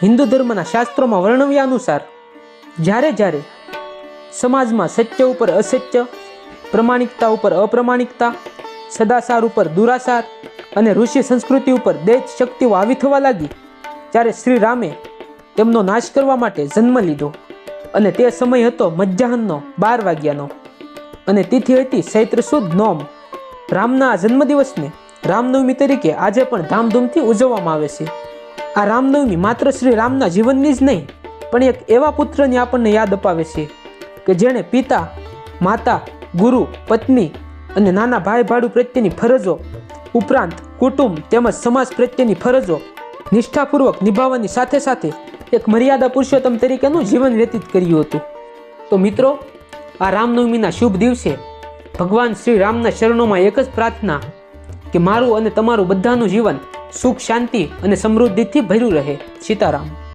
હિન્દુ ધર્મના શાસ્ત્રોમાં વર્ણવ્યા અનુસાર જ્યારે જ્યારે સમાજમાં સત્ય ઉપર અસત્ય, પ્રમાણિકતા ઉપર અપ્રમાણિકતા, સદાચાર ઉપર દુરાચાર અને ઋષિ સંસ્કૃતિ ઉપર દૈત શક્તિઓ આવી થવા લાગી, ત્યારે શ્રી રામે તેમનો નાશ કરવા માટે જન્મ લીધો. અને તે સમય હતો મધ્યાહનનો 12 વાગ્યાનો અને તિથિ હતી ચૈત્ર સુદ નોમ. રામના આ જન્મદિવસને રામનવમી તરીકે આજે પણ ધામધૂમથી ઉજવવામાં આવે છે. આ રામનવમી માત્ર શ્રી રામના જીવનની જ નહીં, પણ એક એવા પુત્રની આપણને યાદ અપાવે છે કે જેણે પિતા, માતા, ગુરુ, પત્ની અને નાના ભાઈ ભાડુ પ્રત્યેની ફરજો ઉપરાંત કુટુંબ તેમજ સમાજ પ્રત્યેની ફરજો નિષ્ઠાપૂર્વક નિભાવવાની સાથે સાથે એક મર્યાદા પુરુષોત્તમ તરીકેનું જીવન વ્યતીત કર્યું હતું. તો મિત્રો, આ રામનવમીના શુભ દિવસે ભગવાન શ્રી રામના ચરણોમાં એક જ પ્રાર્થના કે મારું અને તમારું બધાનું જીવન સુખ, શાંતિ અને સમૃદ્ધિથી ભર્યું રહે. સીતારામ.